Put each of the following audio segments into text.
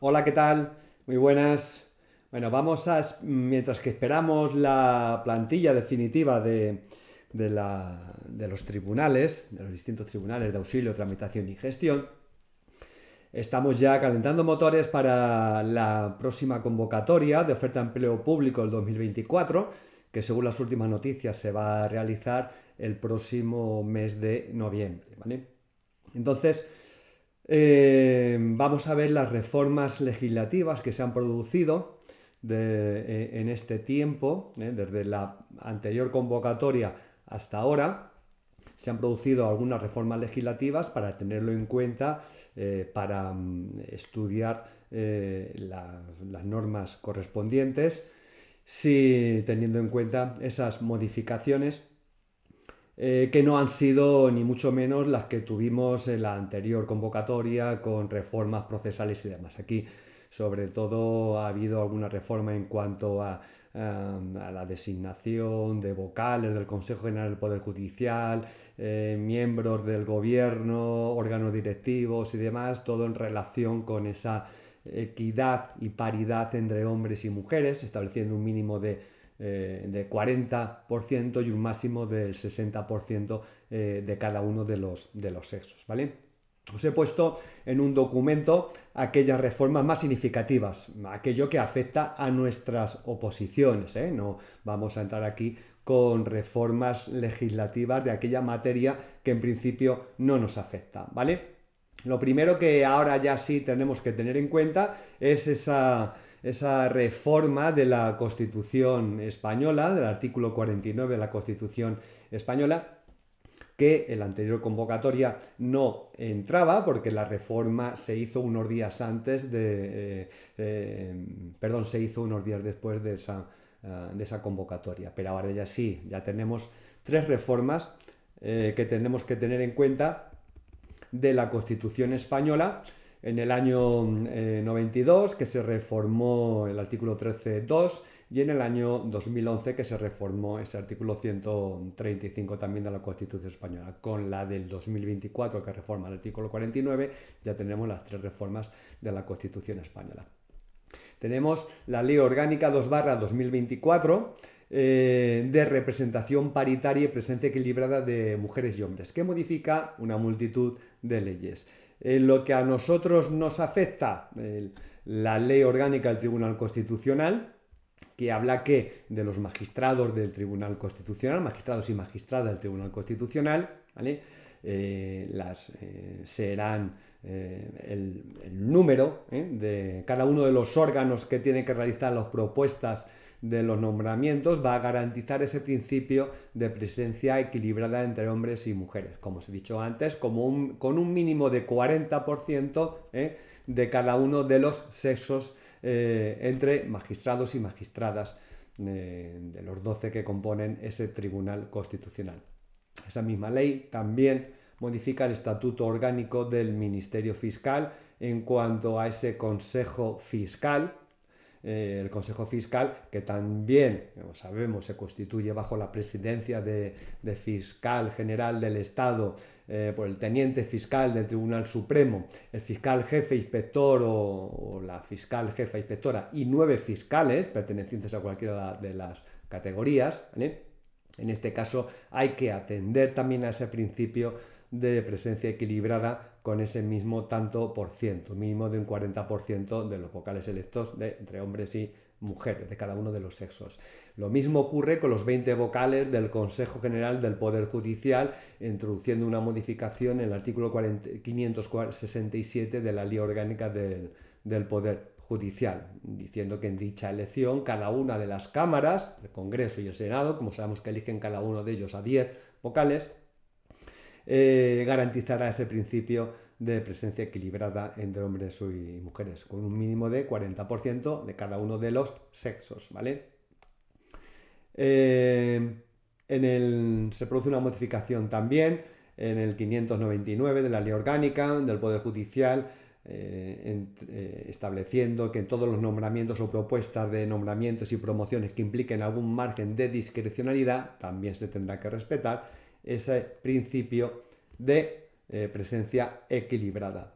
Hola, ¿qué tal? Muy buenas. Bueno, mientras que esperamos la plantilla definitiva de los tribunales, de los distintos tribunales de auxilio, tramitación y gestión, estamos ya calentando motores para la próxima convocatoria de oferta de empleo público del 2024, que según las últimas noticias se va a realizar el próximo mes de noviembre, ¿vale? Entonces, vamos a ver las reformas legislativas que se han producido en este tiempo, desde la anterior convocatoria hasta ahora. Se han producido algunas reformas legislativas para tenerlo en cuenta, para estudiar las normas correspondientes, sí, teniendo en cuenta esas modificaciones que no han sido ni mucho menos las que tuvimos en la anterior convocatoria con reformas procesales y demás. Aquí, sobre todo, ha habido alguna reforma en cuanto a la designación de vocales del Consejo General del Poder Judicial, miembros del gobierno, órganos directivos y demás, todo en relación con esa equidad y paridad entre hombres y mujeres, estableciendo un mínimo de 40% y un máximo del 60% de cada uno de los sexos, ¿vale? Os he puesto en un documento aquellas reformas más significativas, aquello que afecta a nuestras oposiciones, ¿eh? No vamos a entrar aquí con reformas legislativas de aquella materia que en principio no nos afecta, ¿vale? Lo primero que ahora ya sí tenemos que tener en cuenta es esa reforma de la Constitución española, del artículo 49 de la Constitución española, que en la anterior convocatoria no entraba porque la reforma se hizo unos días antes perdón, se hizo unos días después de esa convocatoria. Pero ahora ya sí, ya tenemos tres reformas que tenemos que tener en cuenta de la Constitución española en el año 92, que se reformó el artículo 13.2, y en el año 2011 que se reformó ese artículo 135 también de la Constitución española. Con la del 2024 que reforma el artículo 49 ya tenemos las tres reformas de la Constitución española. Tenemos la Ley Orgánica 2/2024 de representación paritaria y presencia equilibrada de mujeres y hombres, que modifica una multitud de leyes. En lo que a nosotros nos afecta, la Ley Orgánica del Tribunal Constitucional, que habla que de los magistrados del Tribunal Constitucional, magistrados y magistradas del Tribunal Constitucional, ¿vale? Serán el número de cada uno de los órganos que tiene que realizar las propuestas de los nombramientos, va a garantizar ese principio de presencia equilibrada entre hombres y mujeres, como os he dicho antes, con un mínimo de 40% de cada uno de los sexos entre magistrados y magistradas de los 12 que componen ese Tribunal Constitucional. Esa misma ley también modifica el estatuto orgánico del Ministerio Fiscal en cuanto a ese Consejo Fiscal. El Consejo Fiscal, que también, como sabemos, se constituye bajo la presidencia de Fiscal General del Estado por el teniente fiscal del Tribunal Supremo, el fiscal jefe inspector o la fiscal jefa inspectora y 9 fiscales pertenecientes a cualquiera de las categorías, ¿vale? En este caso hay que atender también a ese principio de presencia equilibrada con ese mismo tanto por ciento, mínimo de un 40% de los vocales electos entre hombres y mujeres, de cada uno de los sexos. Lo mismo ocurre con los 20 vocales del Consejo General del Poder Judicial, introduciendo una modificación en el artículo 567 de la Ley Orgánica del Poder Judicial, diciendo que en dicha elección cada una de las cámaras, el Congreso y el Senado, como sabemos que eligen cada uno de ellos a 10 vocales, garantizará ese principio de presencia equilibrada entre hombres y mujeres, con un mínimo de 40% de cada uno de los sexos, ¿vale? Se produce una modificación también en el 599 de la Ley Orgánica del Poder Judicial, estableciendo que en todos los nombramientos o propuestas de nombramientos y promociones que impliquen algún margen de discrecionalidad, también se tendrá que respetar ese principio de presencia equilibrada.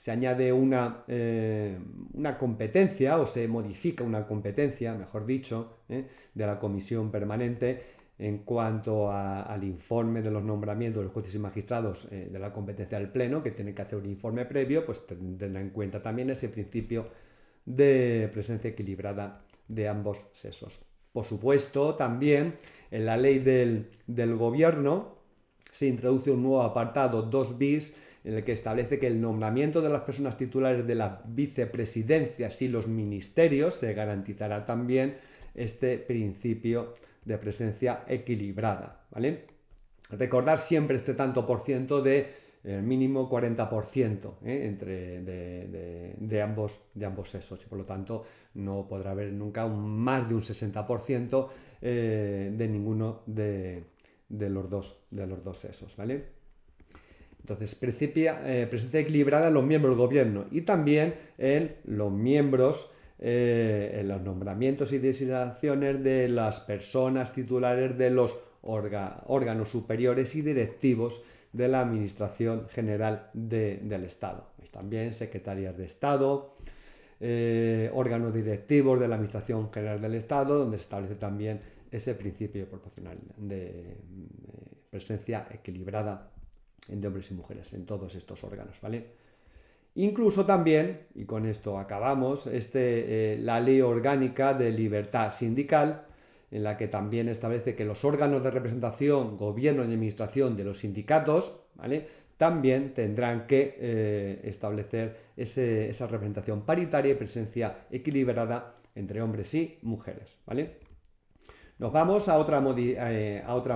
se añade una competencia, o se modifica una competencia, mejor dicho, de la comisión permanente en cuanto al informe de los nombramientos de los jueces y magistrados, de la competencia del Pleno, que tiene que hacer un informe previo, pues tendrá en cuenta también ese principio de presencia equilibrada de ambos sexos. Por supuesto, también en la ley del gobierno se introduce un nuevo apartado 2 bis en el que establece que el nombramiento de las personas titulares de las vicepresidencias y los ministerios se garantizará también este principio de presencia equilibrada, ¿vale? Recordar siempre este tanto por ciento de mínimo 40% de ambos sexos, y por lo tanto no podrá haber nunca más de un 60% de ninguno de los dos sexos, ¿vale? Entonces, presencia equilibrada en los miembros del gobierno y también en los miembros, en los nombramientos y designaciones de las personas titulares de los órganos superiores y directivos de la Administración General del Estado. También secretarias de Estado, órganos directivos de la Administración General del Estado, donde se establece también ese principio proporcional de presencia equilibrada de hombres y mujeres en todos estos órganos, ¿vale? Incluso también, y con esto acabamos, la Ley Orgánica de Libertad Sindical, en la que también establece que los órganos de representación, gobierno y administración de los sindicatos, ¿vale?, también tendrán que establecer esa representación paritaria y presencia equilibrada entre hombres y mujeres, ¿vale? Nos vamos a otra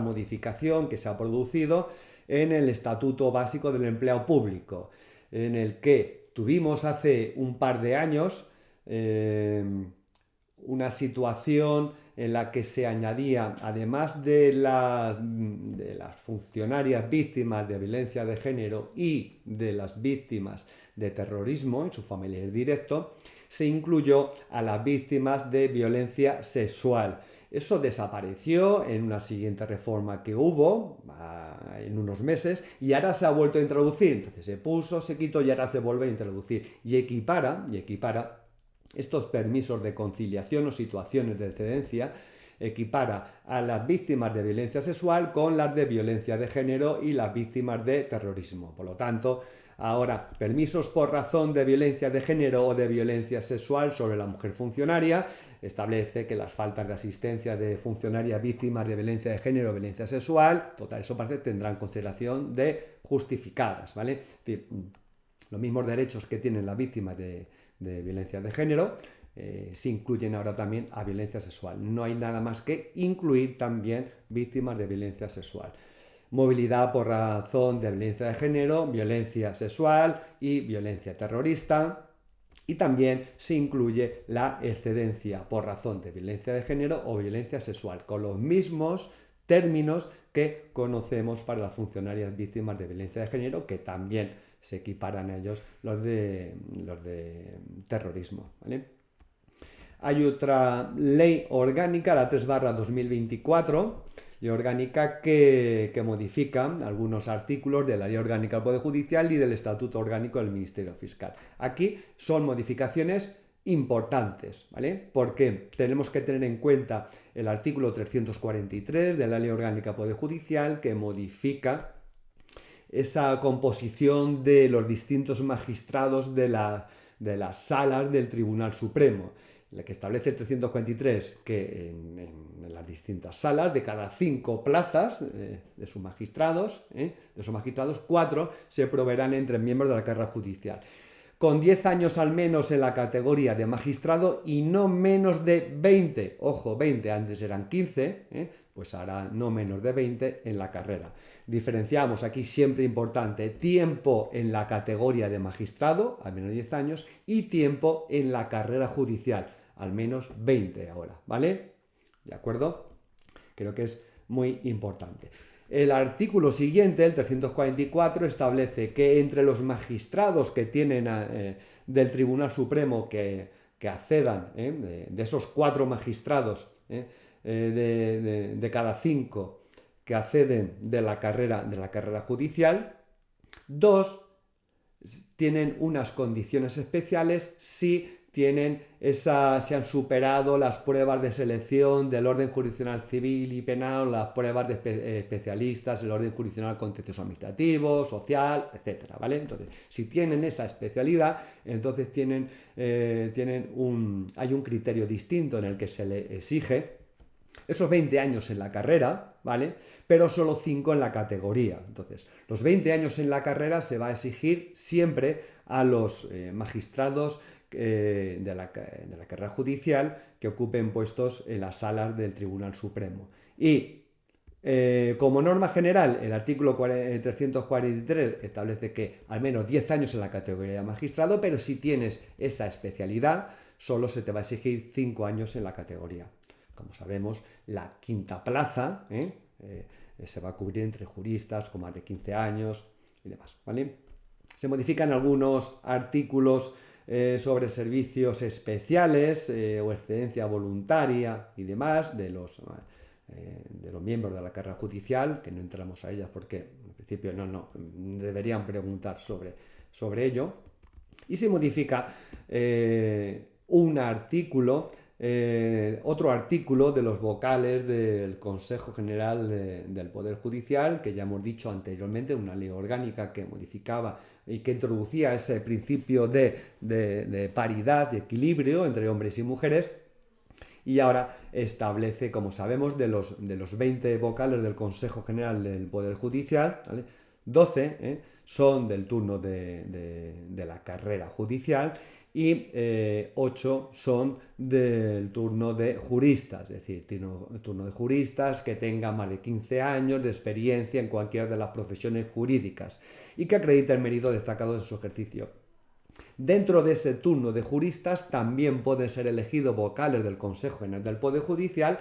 modificación que se ha producido en el Estatuto Básico del Empleado Público, en el que tuvimos hace un par de años una situación en la que se añadía, además de las funcionarias víctimas de violencia de género y de las víctimas de terrorismo en su familiar directo, se incluyó a las víctimas de violencia sexual. Eso desapareció en una siguiente reforma que hubo en unos meses y ahora se ha vuelto a introducir. Entonces se puso, se quitó y ahora se vuelve a introducir. Y equipara estos permisos de conciliación o situaciones de excedencia, equipara a las víctimas de violencia sexual con las de violencia de género y las víctimas de terrorismo. Por lo tanto, ahora, permisos por razón de violencia de género o de violencia sexual sobre la mujer funcionaria, establece que las faltas de asistencia de funcionarias víctimas de violencia de género o violencia sexual, total, eso parece, tendrán consideración de justificadas, ¿vale? Es decir, los mismos derechos que tienen las víctimas de violencia de género se incluyen ahora también a violencia sexual. No hay nada más que incluir también víctimas de violencia sexual. Movilidad por razón de violencia de género, violencia sexual y violencia terrorista. Y también se incluye la excedencia por razón de violencia de género o violencia sexual, con los mismos términos que conocemos para las funcionarias víctimas de violencia de género, que también se equiparan a ellos los de terrorismo, ¿vale? Hay otra ley orgánica, la 3/2024, ley orgánica que modifica algunos artículos de la Ley Orgánica del Poder Judicial y del Estatuto Orgánico del Ministerio Fiscal. Aquí son modificaciones importantes, ¿vale? Porque tenemos que tener en cuenta el artículo 343 de la Ley Orgánica del Poder Judicial, que modifica esa composición de los distintos magistrados de las salas del Tribunal Supremo, la que establece el 343 que en las distintas salas, de cada 5 plazas de sus magistrados, 4 se proveerán entre miembros de la carrera judicial, con 10 años al menos en la categoría de magistrado y no menos de 20, ojo, 20, antes eran 15, pues ahora no menos de 20 en la carrera. Diferenciamos aquí, siempre importante, tiempo en la categoría de magistrado, al menos 10 años, y tiempo en la carrera judicial, al menos 20 ahora, ¿vale? ¿De acuerdo? Creo que es muy importante. El artículo siguiente, el 344, establece que entre los magistrados que tienen del Tribunal Supremo que accedan, de esos 4 magistrados de cada 5 que acceden de la carrera judicial, 2 tienen unas condiciones especiales si se han superado las pruebas de selección del orden jurisdiccional civil y penal, las pruebas de especialistas, el orden jurisdiccional contencioso administrativo, social, etcétera, ¿vale? Entonces, si tienen esa especialidad, entonces hay un criterio distinto en el que se le exige esos 20 años en la carrera, ¿vale? Pero solo 5 en la categoría. Entonces, los 20 años en la carrera se va a exigir siempre a los magistrados de la carrera judicial que ocupen puestos en las salas del Tribunal Supremo. Y como norma general, el artículo 343 establece que al menos 10 años en la categoría de magistrado, pero si tienes esa especialidad, solo se te va a exigir 5 años en la categoría. Como sabemos, la quinta plaza se va a cubrir entre juristas con más de 15 años y demás, ¿vale? Se modifican algunos artículos sobre servicios especiales o excedencia voluntaria y demás de los miembros de la carrera judicial, que no entramos a ellas porque en principio no deberían preguntar sobre ello. Y se modifica un artículo, otro artículo de los vocales del Consejo General del Poder Judicial, que ya hemos dicho anteriormente, una ley orgánica que modificaba y que introducía ese principio de paridad, de equilibrio entre hombres y mujeres, y ahora establece, como sabemos, de los 20 vocales del Consejo General del Poder Judicial, ¿vale? 12 son del turno de la carrera judicial y 8 son del turno de juristas, es decir, turno de juristas que tengan más de 15 años de experiencia en cualquiera de las profesiones jurídicas y que acrediten méritos destacados en su ejercicio. Dentro de ese turno de juristas también pueden ser elegidos vocales del Consejo General del Poder Judicial,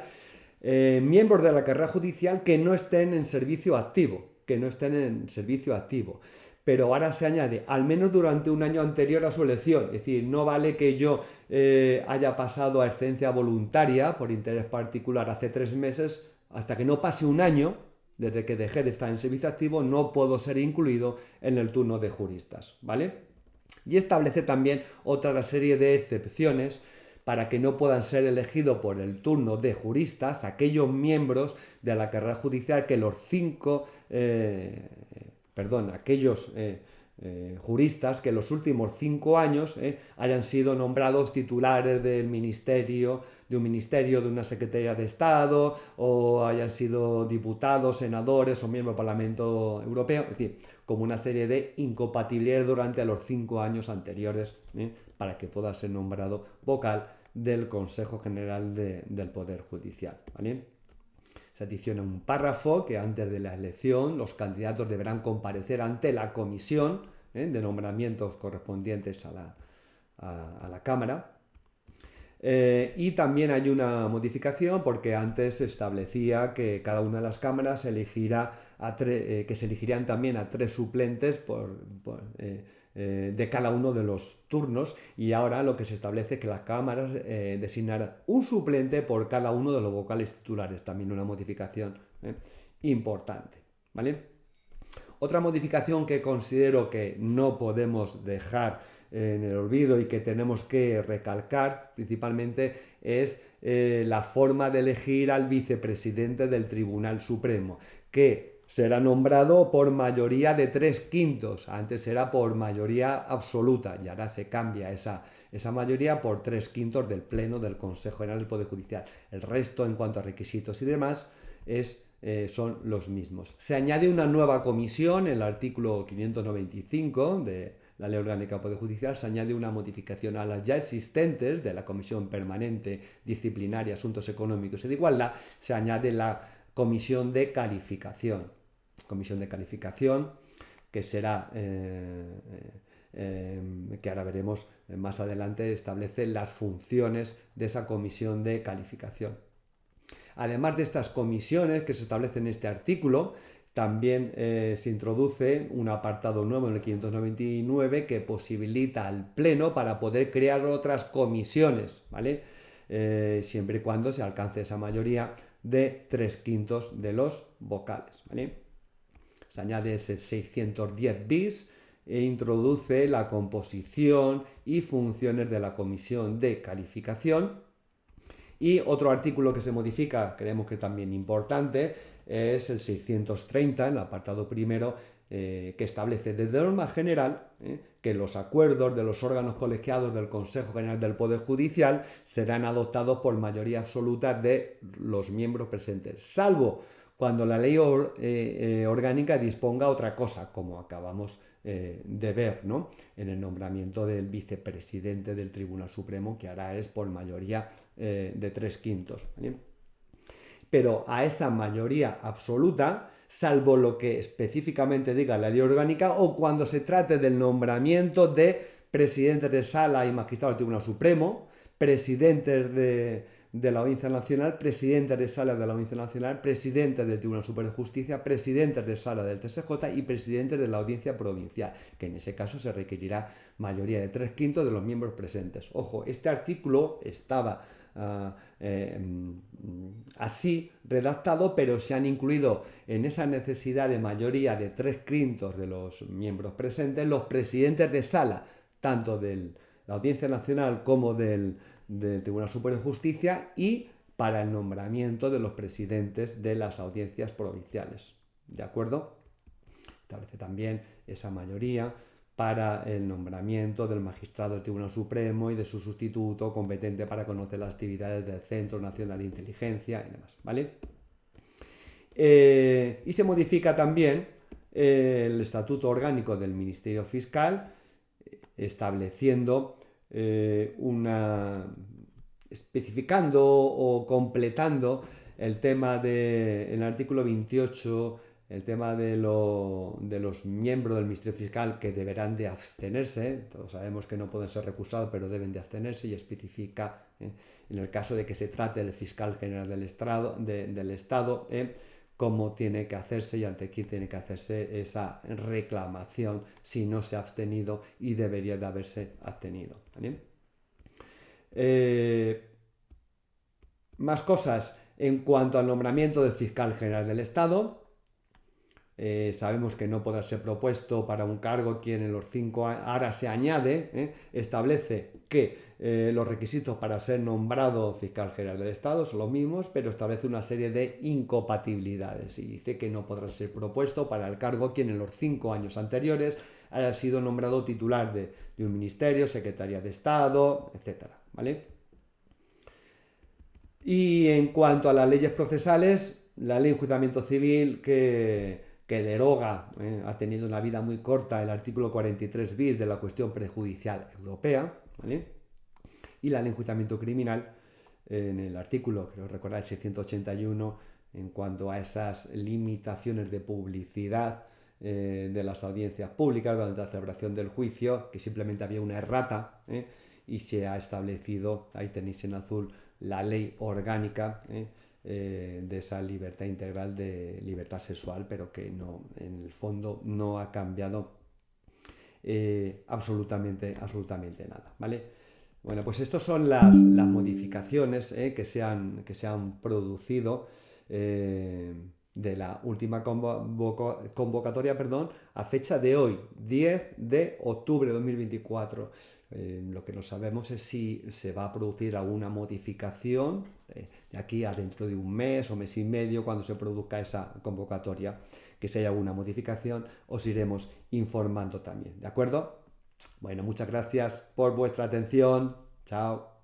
miembros de la carrera judicial que no estén en servicio activo, Pero ahora se añade, al menos durante un año anterior a su elección. Es decir, no vale que yo haya pasado a excedencia voluntaria por interés particular hace 3 meses, hasta que no pase un año, desde que dejé de estar en servicio activo, no puedo ser incluido en el turno de juristas, ¿vale? Y establece también otra serie de excepciones para que no puedan ser elegidos por el turno de juristas aquellos miembros de la carrera judicial que aquellos juristas que en los últimos 5 años hayan sido nombrados titulares de un ministerio, de una secretaría de Estado, o hayan sido diputados, senadores o miembros del Parlamento Europeo, es decir, como una serie de incompatibilidades durante los 5 años anteriores para que pueda ser nombrado vocal del Consejo General del Poder Judicial, ¿vale? Se adiciona un párrafo que antes de la elección los candidatos deberán comparecer ante la comisión de nombramientos correspondientes a la Cámara. Y también hay una modificación porque antes se establecía que cada una de las cámaras se elegirían también a 3 suplentes de cada uno de los turnos, y ahora lo que se establece es que las cámaras designarán un suplente por cada uno de los vocales titulares, también una modificación importante, ¿vale? Otra modificación que considero que no podemos dejar en el olvido y que tenemos que recalcar principalmente es la forma de elegir al vicepresidente del Tribunal Supremo, que será nombrado por mayoría de 3/5. Antes era por mayoría absoluta y ahora se cambia esa mayoría por 3/5 del Pleno del Consejo General del Poder Judicial. El resto, en cuanto a requisitos y demás, son los mismos. Se añade una nueva comisión en el artículo 595 de la Ley Orgánica del Poder Judicial. Se añade una modificación a las ya existentes de la Comisión Permanente Disciplinaria, Asuntos Económicos y de Igualdad. Se añade la Comisión de Calificación. Que será, que ahora veremos más adelante, establece las funciones de esa Comisión de Calificación. Además de estas comisiones que se establecen en este artículo, también se introduce un apartado nuevo en el 599 que posibilita al Pleno para poder crear otras comisiones, ¿vale? Siempre y cuando se alcance esa mayoría de 3/5 de los vocales, ¿vale? Se añade ese 610 bis introduce la composición y funciones de la comisión de calificación. Y otro artículo que se modifica, creemos que también importante, es el 630, en el apartado primero, que establece de norma general que los acuerdos de los órganos colegiados del Consejo General del Poder Judicial serán adoptados por mayoría absoluta de los miembros presentes, salvo cuando la ley orgánica disponga otra cosa, como acabamos de ver, ¿no? En el nombramiento del vicepresidente del Tribunal Supremo, que ahora es por mayoría de 3/5. ¿Vale? Pero a esa mayoría absoluta, salvo lo que específicamente diga la ley orgánica o cuando se trate del nombramiento de presidentes de sala y magistrados del Tribunal Supremo, presidentes de la Audiencia Nacional, presidentes de sala de la Audiencia Nacional, presidentes del Tribunal Superior de Justicia, presidentes de sala del TSJ y presidentes de la Audiencia Provincial, que en ese caso se requerirá mayoría de 3/5 de los miembros presentes. Ojo, este artículo estaba así redactado, pero se han incluido en esa necesidad de mayoría de 3/5 de los miembros presentes los presidentes de sala, tanto de la Audiencia Nacional como del Tribunal Superior de Justicia, y para el nombramiento de los presidentes de las audiencias provinciales. ¿De acuerdo? Establece también esa mayoría para el nombramiento del magistrado del Tribunal Supremo y de su sustituto competente para conocer las actividades del Centro Nacional de Inteligencia y demás, ¿vale? Y se modifica también el estatuto orgánico del Ministerio Fiscal, estableciendo especificando o completando el tema del artículo 28, el tema de los miembros del Ministerio Fiscal que deberán de abstenerse. Todos sabemos que no pueden ser recusados, pero deben de abstenerse, y especifica en el caso de que se trate del fiscal general del Estado, cómo tiene que hacerse y ante quién tiene que hacerse esa reclamación si no se ha abstenido, y debería de haberse abstenido. ¿Vale? Más cosas en cuanto al nombramiento del fiscal general del Estado. Sabemos que no podrá ser propuesto para un cargo quien en los 5 años, ahora se añade, establece que los requisitos para ser nombrado fiscal general del Estado son los mismos, pero establece una serie de incompatibilidades y dice que no podrá ser propuesto para el cargo quien en los 5 años anteriores haya sido nombrado titular de un ministerio, secretaría de Estado, etcétera, ¿vale? Y en cuanto a las leyes procesales, la ley de enjuiciamiento civil que deroga, ha tenido una vida muy corta, el artículo 43 bis de la cuestión prejudicial europea, ¿vale? Y la ley de enjuiciamiento criminal, en el artículo, creo recordar, el 681, en cuanto a esas limitaciones de publicidad de las audiencias públicas durante la celebración del juicio, que simplemente había una errata, y se ha establecido, ahí tenéis en azul, la ley orgánica de esa libertad integral de libertad sexual, pero que no, en el fondo no ha cambiado absolutamente nada, ¿vale? Bueno, pues estas son las modificaciones que se han producido de la última convocatoria, a fecha de hoy, 10 de octubre de 2024. Lo que no sabemos es si se va a producir alguna modificación de aquí a dentro de un mes o mes y medio, cuando se produzca esa convocatoria, que si hay alguna modificación os iremos informando también, ¿de acuerdo? Bueno, muchas gracias por vuestra atención. Chao.